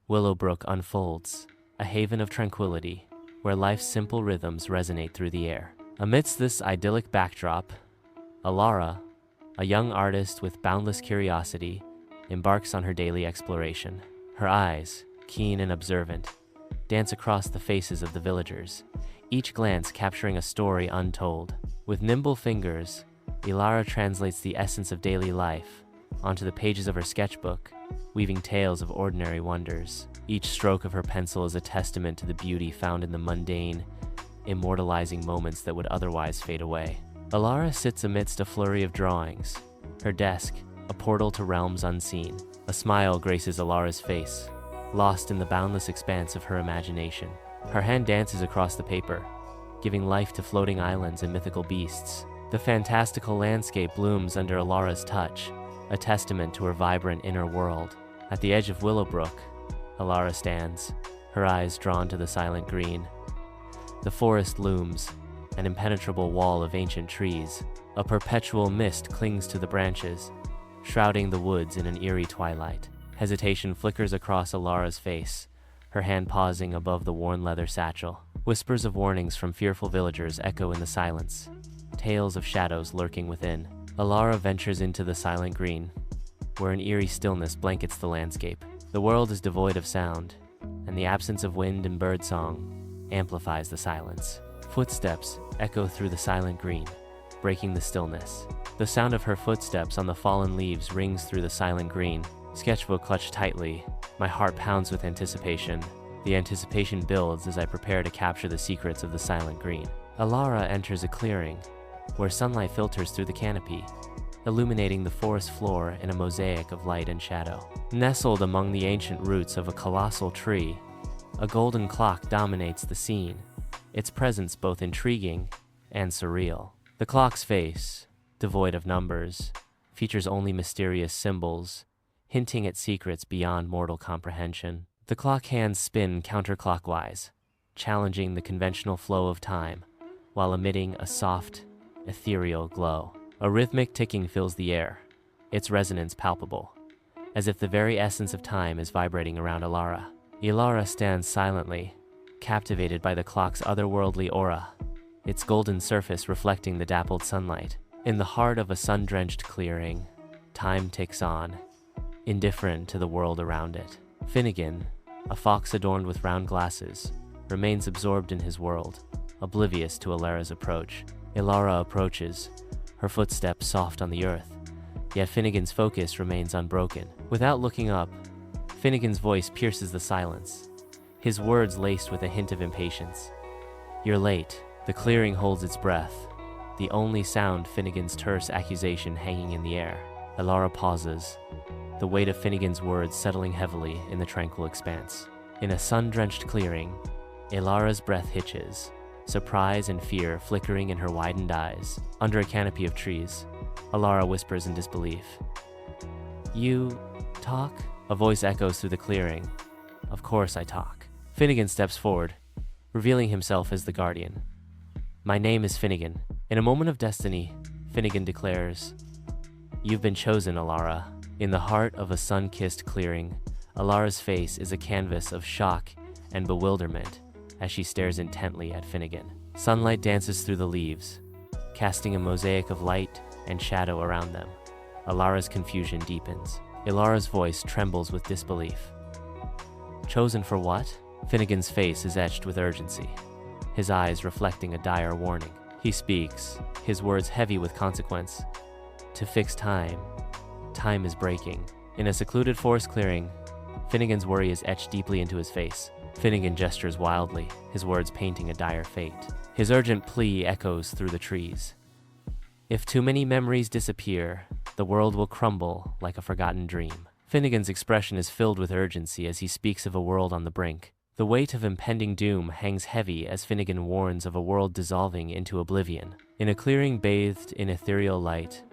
Willowbrook unfolds, a haven of tranquility, where life's simple rhythms resonate through the air. Amidst this idyllic backdrop, Elara, a young artist with boundless curiosity, embarks on her daily exploration. Her eyes, keen and observant, dance across the faces of the villagers, each glance capturing a story untold. With nimble fingers, Elara translates the essence of daily life onto the pages of her sketchbook, weaving tales of ordinary wonders. Each stroke of her pencil is a testament to the beauty found in the mundane, immortalizing moments that would otherwise fade away. Elara sits amidst a flurry of drawings, her desk a portal to realms unseen. A smile graces Elara's face, lost in the boundless expanse of her imagination. Her hand dances across the paper, giving life to floating islands and mythical beasts. The fantastical landscape blooms under Elara's touch, a testament to her vibrant inner world. At the edge of Willowbrook, Elara stands, her eyes drawn to the silent green. The forest looms, an impenetrable wall of ancient trees. A perpetual mist clings to the branches, shrouding the woods in an eerie twilight. Hesitation flickers across Elara's face, her hand pausing above the worn leather satchel. Whispers of warnings from fearful villagers echo in the silence, tales of shadows lurking within. Elara ventures into the silent green, where an eerie stillness blankets the landscape. The world is devoid of sound, and the absence of wind and birdsong amplifies the silence. Footsteps echo through the silent green, breaking the stillness. The sound of her footsteps on the fallen leaves rings through the silent green. Sketchbook clutched tightly, my heart pounds with anticipation. The anticipation builds as I prepare to capture the secrets of the silent green. Elara enters a clearing, where sunlight filters through the canopy, illuminating the forest floor in a mosaic of light and shadow. Nestled among the ancient roots of a colossal tree, a golden clock dominates the scene, its presence both intriguing and surreal. The clock's face, devoid of numbers, features only mysterious symbols, hinting at secrets beyond mortal comprehension. The clock hands spin counterclockwise, challenging the conventional flow of time, while emitting a soft, ethereal glow. A rhythmic ticking fills the air, its resonance palpable, as if the very essence of time is vibrating around Elara. Elara stands silently, captivated by the clock's otherworldly aura, its golden surface reflecting the dappled sunlight. In the heart of a sun-drenched clearing, time ticks on, indifferent to the world around it. Finnegan, a fox adorned with round glasses, remains absorbed in his world, oblivious to Elara's approach. Elara approaches, her footsteps soft on the earth, yet Finnegan's focus remains unbroken. Without looking up, Finnegan's voice pierces the silence, his words laced with a hint of impatience. "You're late." The clearing holds its breath, the only sound Finnegan's terse accusation hanging in the air. Elara pauses, the weight of Finnegan's words settling heavily in the tranquil expanse. In a sun-drenched clearing, Elara's breath hitches, surprise and fear flickering in her widened eyes. Under a canopy of trees, Elara whispers in disbelief. "You talk?" A voice echoes through the clearing. "Of course I talk." Finnegan steps forward, revealing himself as the guardian. "My name is Finnegan." In a moment of destiny, Finnegan declares, "You've been chosen, Elara." In the heart of a sun-kissed clearing, Elara's face is a canvas of shock and bewilderment as she stares intently at Finnegan. Sunlight dances through the leaves, casting a mosaic of light and shadow around them. Elara's confusion deepens. Elara's voice trembles with disbelief. "Chosen for what?" Finnegan's face is etched with urgency, his eyes reflecting a dire warning. He speaks, his words heavy with consequence. "To fix time. Time is breaking." In a secluded forest clearing, Finnegan's worry is etched deeply into his face. Finnegan gestures wildly, his words painting a dire fate. His urgent plea echoes through the trees. "If too many memories disappear, the world will crumble like a forgotten dream." Finnegan's expression is filled with urgency as he speaks of a world on the brink. The weight of impending doom hangs heavy as Finnegan warns of a world dissolving into oblivion. In a clearing bathed in ethereal light,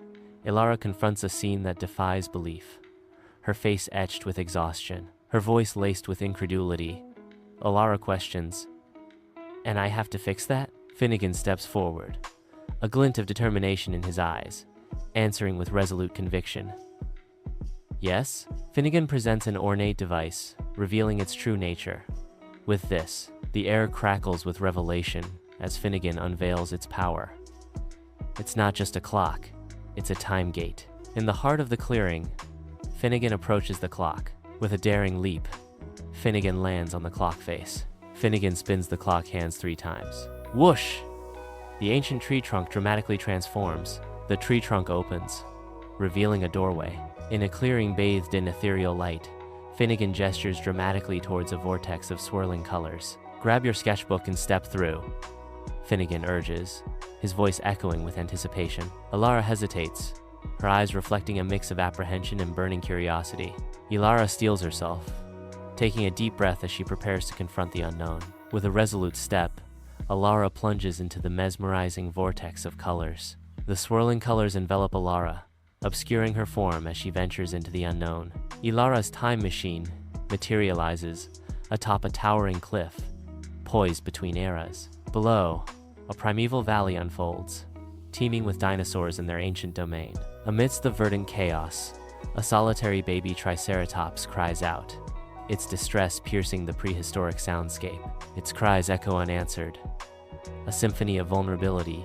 Elara confronts a scene that defies belief, her face etched with exhaustion, her voice laced with incredulity. Elara questions, "And I have to fix that?" Finnegan steps forward, a glint of determination in his eyes, answering with resolute conviction. "Yes?" Finnegan presents an ornate device, revealing its true nature. With this, the air crackles with revelation as Finnegan unveils its power. It's not just a clock, it's a time gate. In the heart of the clearing, Finnegan approaches the clock. With a daring leap, Finnegan lands on the clock face. Finnegan spins the clock hands 3 times. Whoosh! The ancient tree trunk dramatically transforms. The tree trunk opens, revealing a doorway. In a clearing bathed in ethereal light, Finnegan gestures dramatically towards a vortex of swirling colors. Grab your sketchbook and step through, Finnegan urges, his voice echoing with anticipation. Elara hesitates, her eyes reflecting a mix of apprehension and burning curiosity. Elara steels herself, taking a deep breath as she prepares to confront the unknown. With a resolute step, Elara plunges into the mesmerizing vortex of colors. The swirling colors envelop Elara, obscuring her form as she ventures into the unknown. Elara's time machine materializes atop a towering cliff, poised between eras. Below, a primeval valley unfolds, teeming with dinosaurs in their ancient domain. Amidst the verdant chaos, a solitary baby triceratops cries out, its distress piercing the prehistoric soundscape. Its cries echo unanswered, a symphony of vulnerability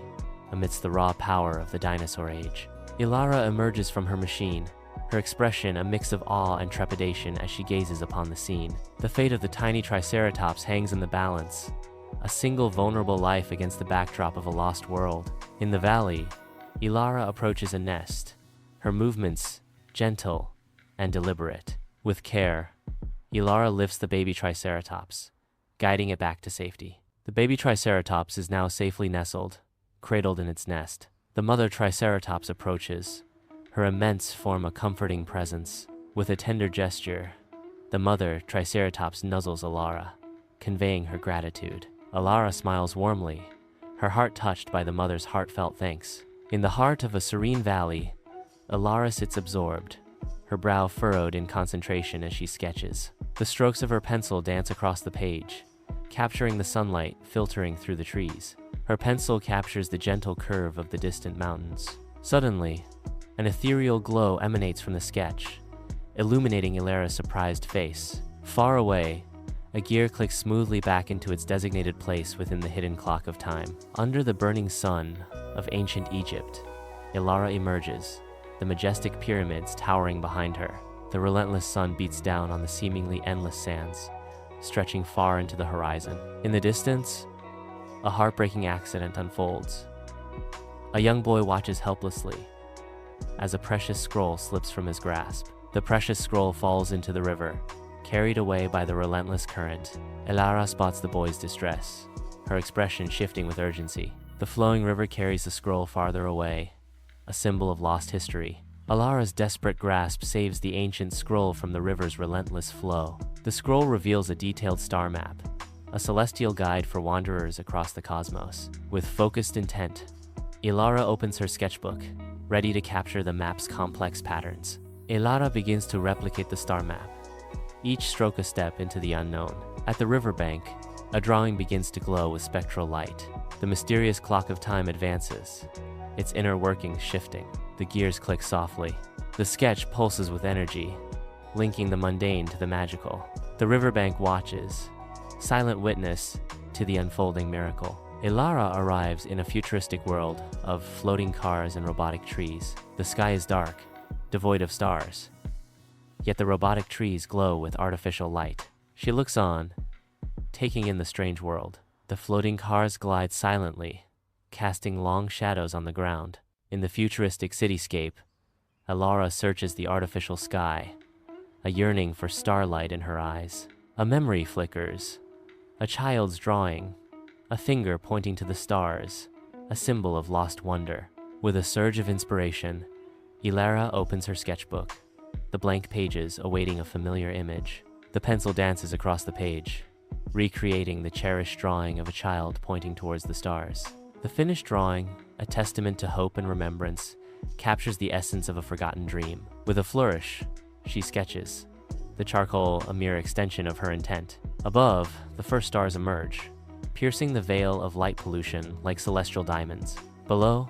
amidst the raw power of the dinosaur age. Elara emerges from her machine, her expression a mix of awe and trepidation as she gazes upon the scene. The fate of the tiny triceratops hangs in the balance, a single vulnerable life against the backdrop of a lost world. In the valley, Elara approaches a nest, her movements gentle and deliberate. With care, Elara lifts the baby triceratops, guiding it back to safety. The baby triceratops is now safely nestled, cradled in its nest. The mother triceratops approaches, her immense form a comforting presence. With a tender gesture, the mother triceratops nuzzles Elara, conveying her gratitude. Elara smiles warmly, her heart touched by the mother's heartfelt thanks. In the heart of a serene valley, Elara sits absorbed, her brow furrowed in concentration as she sketches. The strokes of her pencil dance across the page, capturing the sunlight filtering through the trees. Her pencil captures the gentle curve of the distant mountains. Suddenly, an ethereal glow emanates from the sketch, illuminating Elara's surprised face. Far away, a gear clicks smoothly back into its designated place within the hidden clock of time. Under the burning sun of ancient Egypt, Elara emerges, the majestic pyramids towering behind her. The relentless sun beats down on the seemingly endless sands, stretching far into the horizon. In the distance, a heartbreaking accident unfolds. A young boy watches helplessly as a precious scroll slips from his grasp. The precious scroll falls into the river, carried away by the relentless current. Elara spots the boy's distress, her expression shifting with urgency. The flowing river carries the scroll farther away, a symbol of lost history. Elara's desperate grasp saves the ancient scroll from the river's relentless flow. The scroll reveals a detailed star map, a celestial guide for wanderers across the cosmos. With focused intent, Elara opens her sketchbook, ready to capture the map's complex patterns. Elara begins to replicate the star map, each stroke a step into the unknown. At the riverbank, a drawing begins to glow with spectral light. The mysterious clock of time advances, its inner workings shifting. The gears click softly. The sketch pulses with energy, linking the mundane to the magical. The riverbank watches, silent witness to the unfolding miracle. Elara arrives in a futuristic world of floating cars and robotic trees. The sky is dark, devoid of stars, yet the robotic trees glow with artificial light. She looks on, taking in the strange world. The floating cars glide silently, casting long shadows on the ground. In the futuristic cityscape, Elara searches the artificial sky, a yearning for starlight in her eyes. A memory flickers, a child's drawing, a finger pointing to the stars, a symbol of lost wonder. With a surge of inspiration, Elara opens her sketchbook, the blank pages awaiting a familiar image. The pencil dances across the page, recreating the cherished drawing of a child pointing towards the stars. The finished drawing, a testament to hope and remembrance, captures the essence of a forgotten dream. With a flourish, she sketches, the charcoal a mere extension of her intent. Above, the first stars emerge, piercing the veil of light pollution like celestial diamonds. Below,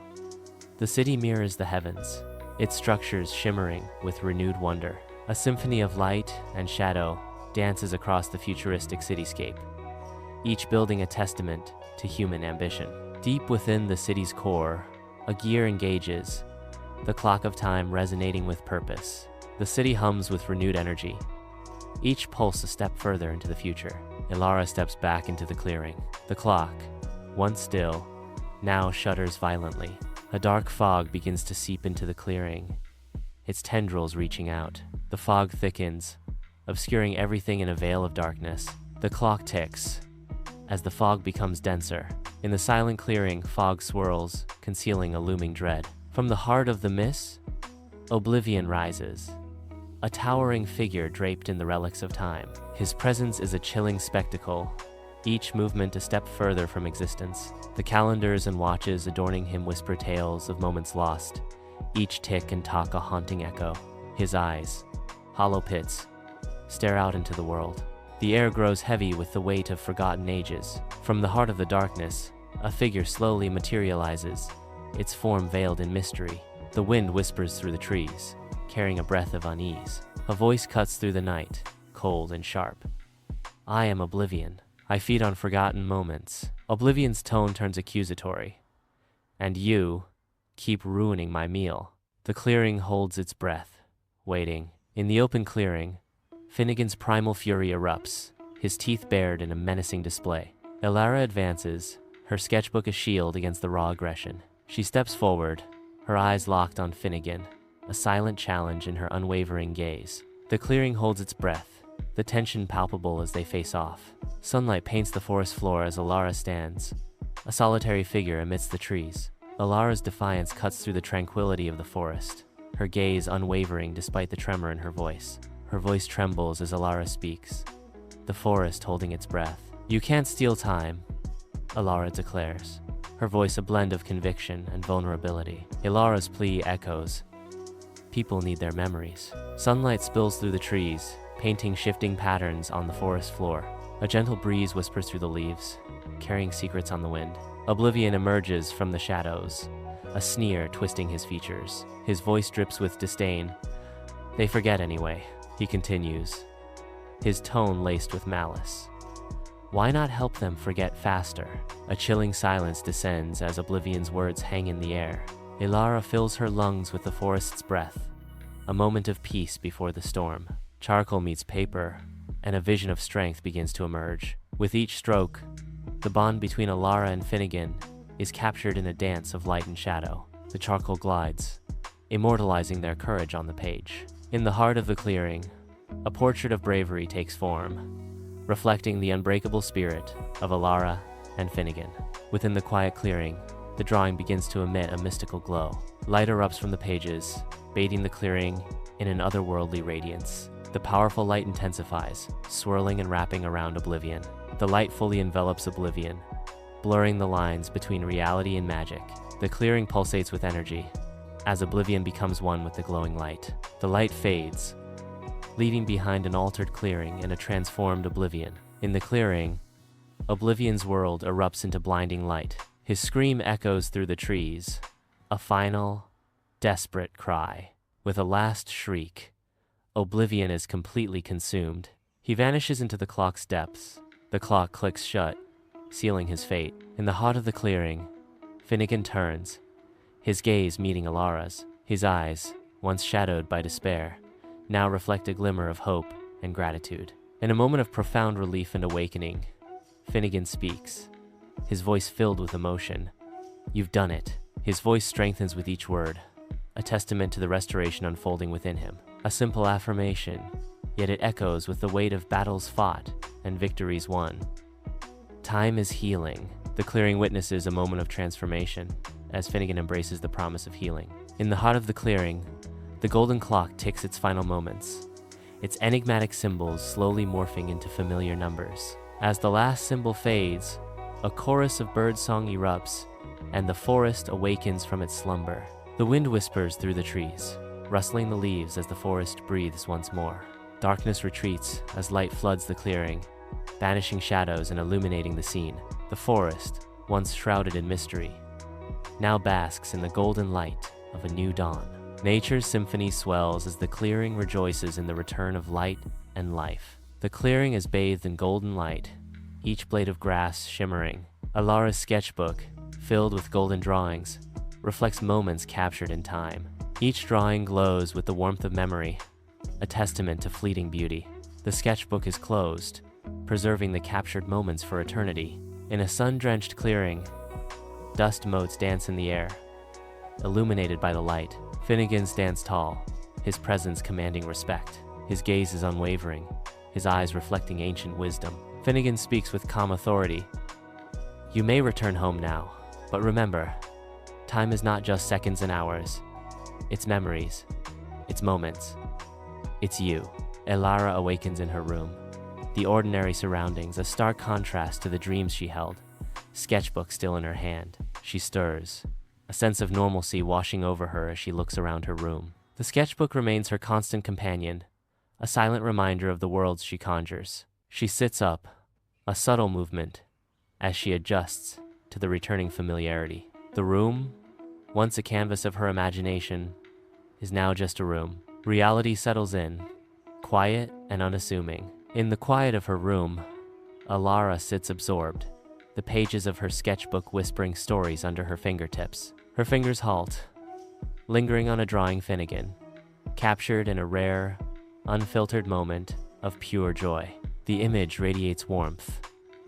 the city mirrors the heavens, its structures shimmering with renewed wonder. A symphony of light and shadow dances across the futuristic cityscape, each building a testament to human ambition. Deep within the city's core, a gear engages, the clock of time resonating with purpose. The city hums with renewed energy, each pulse a step further into the future. Elara steps back into the clearing. The clock, once still, now shudders violently. A dark fog begins to seep into the clearing, its tendrils reaching out. The fog thickens, obscuring everything in a veil of darkness. The clock ticks, as the fog becomes denser. In the silent clearing, fog swirls, concealing a looming dread. From the heart of the mist, oblivion rises, a towering figure draped in the relics of time. His presence is a chilling spectacle, each movement a step further from existence. The calendars and watches adorning him whisper tales of moments lost, each tick and tock a haunting echo. His eyes, hollow pits, stare out into the world. The air grows heavy with the weight of forgotten ages. From the heart of the darkness, a figure slowly materializes, its form veiled in mystery. The wind whispers through the trees, carrying a breath of unease. A voice cuts through the night, cold and sharp. I am Oblivion. I feed on forgotten moments. Oblivion's tone turns accusatory. And you keep ruining my meal. The clearing holds its breath, waiting. In the open clearing, Finnegan's primal fury erupts, his teeth bared in a menacing display. Elara advances, her sketchbook a shield against the raw aggression. She steps forward, her eyes locked on Finnegan, a silent challenge in her unwavering gaze. The clearing holds its breath, the tension palpable as they face off. Sunlight paints the forest floor as Elara stands, a solitary figure amidst the trees. Elara's defiance cuts through the tranquility of the forest, her gaze unwavering despite the tremor in her voice. Her voice trembles as Elara speaks, the forest holding its breath. You can't steal time, Elara declares, her voice a blend of conviction and vulnerability. Elara's plea echoes. People need their memories. Sunlight spills through the trees, painting shifting patterns on the forest floor. A gentle breeze whispers through the leaves, carrying secrets on the wind. Oblivion emerges from the shadows, a sneer twisting his features. His voice drips with disdain. They forget anyway, he continues, his tone laced with malice. Why not help them forget faster? A chilling silence descends as Oblivion's words hang in the air. Elara fills her lungs with the forest's breath, a moment of peace before the storm. Charcoal meets paper, and a vision of strength begins to emerge. With each stroke, the bond between Elara and Finnegan is captured in a dance of light and shadow. The charcoal glides, immortalizing their courage on the page. In the heart of the clearing, a portrait of bravery takes form, reflecting the unbreakable spirit of Elara and Finnegan. Within the quiet clearing, the drawing begins to emit a mystical glow. Light erupts from the pages, bathing the clearing in an otherworldly radiance. The powerful light intensifies, swirling and wrapping around Oblivion. The light fully envelops Oblivion, blurring the lines between reality and magic. The clearing pulsates with energy, as Oblivion becomes one with the glowing light. The light fades, leaving behind an altered clearing and a transformed Oblivion. In the clearing, Oblivion's world erupts into blinding light. His scream echoes through the trees, a final, desperate cry. With a last shriek, Oblivion is completely consumed. He vanishes into the clock's depths. The clock clicks shut, sealing his fate. In the heart of the clearing, Finnegan turns, his gaze meeting Elara's. His eyes, once shadowed by despair, now reflect a glimmer of hope and gratitude. In a moment of profound relief and awakening, Finnegan speaks, his voice filled with emotion. You've done it. His voice strengthens with each word, a testament to the restoration unfolding within him. A simple affirmation, yet it echoes with the weight of battles fought and victories won. Time is healing. The clearing witnesses a moment of transformation as Finnegan embraces the promise of healing. In the heart of the clearing, the golden clock ticks its final moments, its enigmatic symbols slowly morphing into familiar numbers. As the last symbol fades, a chorus of birdsong erupts, and the forest awakens from its slumber. The wind whispers through the trees, rustling the leaves as the forest breathes once more. Darkness retreats as light floods the clearing, banishing shadows and illuminating the scene. The forest, once shrouded in mystery, now basks in the golden light of a new dawn. Nature's symphony swells as the clearing rejoices in the return of light and life. The clearing is bathed in golden light, each blade of grass shimmering. Elara's sketchbook, filled with golden drawings, reflects moments captured in time. Each drawing glows with the warmth of memory, a testament to fleeting beauty. The sketchbook is closed, preserving the captured moments for eternity. In a sun-drenched clearing, dust motes dance in the air, illuminated by the light. Finnegan stands tall, his presence commanding respect. His gaze is unwavering, his eyes reflecting ancient wisdom. Finnegan speaks with calm authority. You may return home now, but remember, time is not just seconds and hours. It's memories, it's moments, it's you. Elara awakens in her room. The ordinary surroundings, a stark contrast to the dreams she held. Sketchbook still in her hand. She stirs, a sense of normalcy washing over her as she looks around her room. The sketchbook remains her constant companion, a silent reminder of the worlds she conjures. She sits up, a subtle movement, as she adjusts to the returning familiarity. The room, once a canvas of her imagination, is now just a room. Reality settles in, quiet and unassuming. In the quiet of her room, Elara sits absorbed, the pages of her sketchbook whispering stories under her fingertips. Her fingers halt, lingering on a drawing Finnegan, captured in a rare, unfiltered moment of pure joy. The image radiates warmth,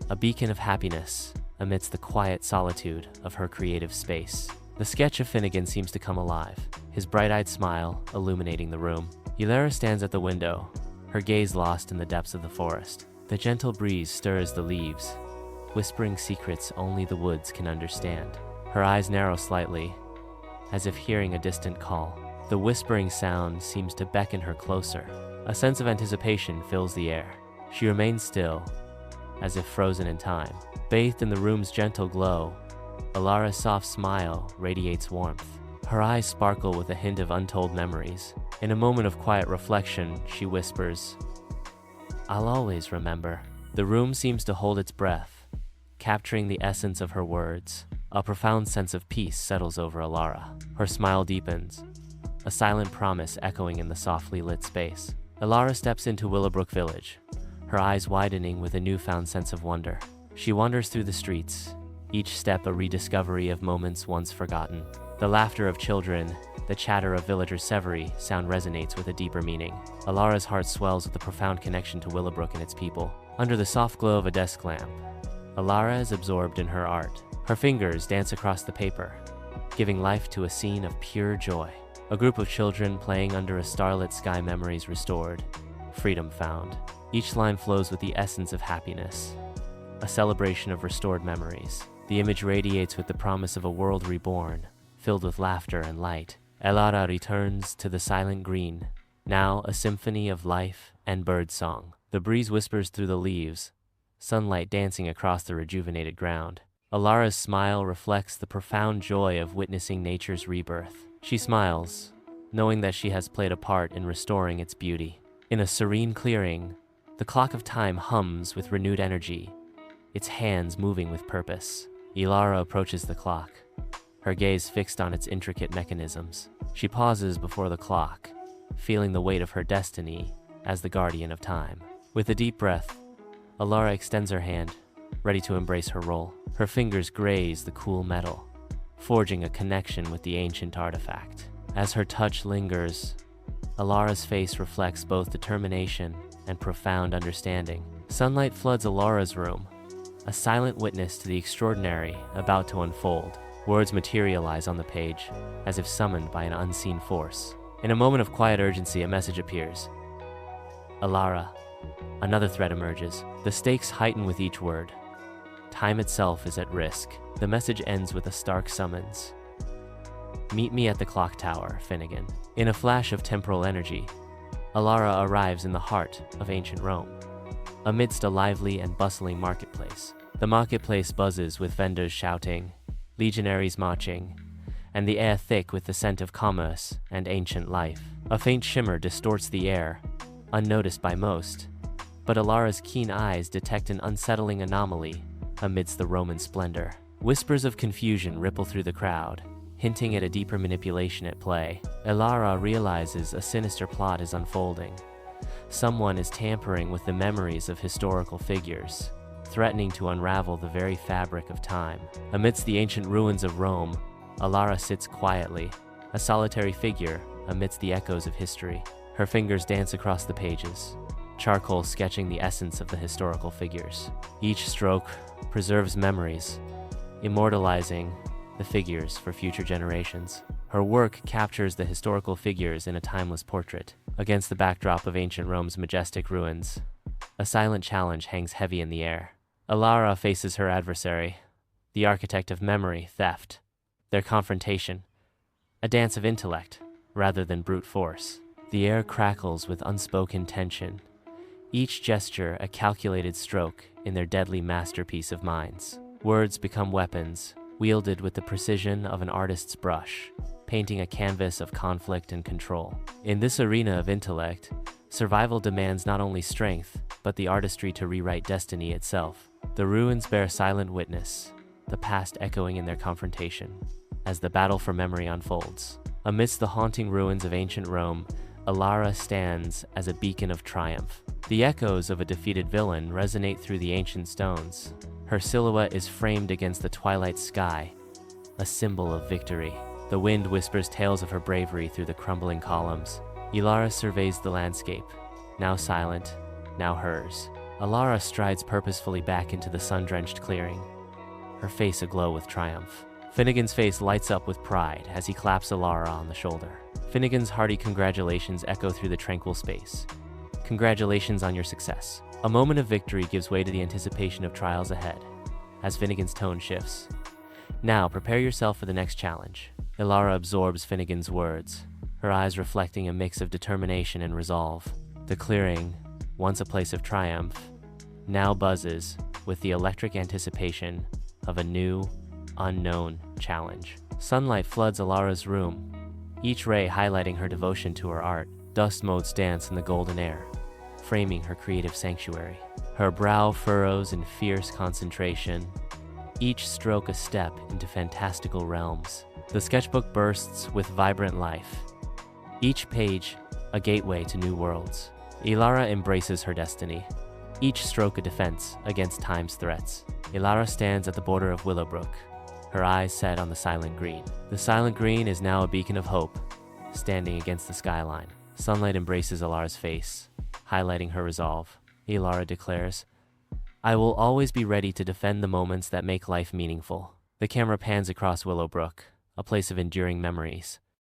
a beacon of happiness amidst the quiet solitude of her creative space. The sketch of Finnegan seems to come alive, his bright-eyed smile illuminating the room. Elara stands at the window, her gaze lost in the depths of the forest. The gentle breeze stirs the leaves, whispering secrets only the woods can understand. Her eyes narrow slightly, as if hearing a distant call. The whispering sound seems to beckon her closer. A sense of anticipation fills the air. She remains still, as if frozen in time. Bathed in the room's gentle glow, Elara's soft smile radiates warmth. Her eyes sparkle with a hint of untold memories. In a moment of quiet reflection, she whispers, "I'll always remember." The room seems to hold its breath, capturing the essence of her words. A profound sense of peace settles over Elara. Her smile deepens, a silent promise echoing in the softly lit space. Elara steps into Willowbrook Village, her eyes widening with a newfound sense of wonder. She wanders through the streets, each step a rediscovery of moments once forgotten. The laughter of children, the chatter of villager Severy sound resonates with a deeper meaning. Elara's heart swells with a profound connection to Willowbrook and its people. Under the soft glow of a desk lamp, Elara is absorbed in her art. Her fingers dance across the paper, giving life to a scene of pure joy. A group of children playing under a starlit sky, memories restored, freedom found. Each line flows with the essence of happiness, a celebration of restored memories. The image radiates with the promise of a world reborn, filled with laughter and light. Elara returns to the silent green, now a symphony of life and bird song. The breeze whispers through the leaves, sunlight dancing across the rejuvenated ground. Elara's smile reflects the profound joy of witnessing nature's rebirth. She smiles, knowing that she has played a part in restoring its beauty. In a serene clearing, the clock of time hums with renewed energy, its hands moving with purpose. Elara approaches the clock, her gaze fixed on its intricate mechanisms. She pauses before the clock, feeling the weight of her destiny as the guardian of time. With a deep breath, Elara extends her hand, ready to embrace her role. Her fingers graze the cool metal, forging a connection with the ancient artifact. As her touch lingers, Elara's face reflects both determination and profound understanding. Sunlight floods Elara's room, a silent witness to the extraordinary about to unfold. Words materialize on the page, as if summoned by an unseen force. In a moment of quiet urgency, a message appears. Elara. Another threat emerges. The stakes heighten with each word. Time itself is at risk. The message ends with a stark summons. Meet me at the clock tower, Finnegan. In a flash of temporal energy, Elara arrives in the heart of ancient Rome, amidst a lively and bustling marketplace. The marketplace buzzes with vendors shouting, legionaries marching, and the air thick with the scent of commerce and ancient life. A faint shimmer distorts the air, unnoticed by most, but Elara's keen eyes detect an unsettling anomaly amidst the Roman splendor. Whispers of confusion ripple through the crowd, hinting at a deeper manipulation at play. Elara realizes a sinister plot is unfolding. Someone is tampering with the memories of historical figures, threatening to unravel the very fabric of time. Amidst the ancient ruins of Rome, Elara sits quietly, a solitary figure amidst the echoes of history. Her fingers dance across the pages, charcoal sketching the essence of the historical figures. Each stroke preserves memories, immortalizing the figures for future generations. Her work captures the historical figures in a timeless portrait. Against the backdrop of ancient Rome's majestic ruins, a silent challenge hangs heavy in the air. Elara faces her adversary, the architect of memory theft. Their confrontation, a dance of intellect rather than brute force. The air crackles with unspoken tension, each gesture a calculated stroke in their deadly masterpiece of minds. Words become weapons, wielded with the precision of an artist's brush, painting a canvas of conflict and control. In this arena of intellect, survival demands not only strength, but the artistry to rewrite destiny itself. The ruins bear silent witness, the past echoing in their confrontation, as the battle for memory unfolds. Amidst the haunting ruins of ancient Rome, Elara stands as a beacon of triumph. The echoes of a defeated villain resonate through the ancient stones. Her silhouette is framed against the twilight sky, a symbol of victory. The wind whispers tales of her bravery through the crumbling columns. Elara surveys the landscape, now silent, now hers. Elara strides purposefully back into the sun-drenched clearing, her face aglow with triumph. Finnegan's face lights up with pride as he claps Elara on the shoulder. Finnegan's hearty congratulations echo through the tranquil space. Congratulations on your success. A moment of victory gives way to the anticipation of trials ahead, as Finnegan's tone shifts. Now, prepare yourself for the next challenge. Elara absorbs Finnegan's words, her eyes reflecting a mix of determination and resolve. The clearing, once a place of triumph, now buzzes with the electric anticipation of a new, unknown challenge. Sunlight floods Elara's room, each ray highlighting her devotion to her art. Dust motes dance in the golden air, framing her creative sanctuary. Her brow furrows in fierce concentration, each stroke a step into fantastical realms. The sketchbook bursts with vibrant life, each page a gateway to new worlds. Elara embraces her destiny, each stroke a defense against time's threats. Elara stands at the border of Willowbrook, her eyes set on the silent green. The silent green is now a beacon of hope, standing against the skyline. Sunlight embraces Elara's face, highlighting her resolve. Elara declares, "I will always be ready to defend the moments that make life meaningful." The camera pans across Willowbrook, a place of enduring memories.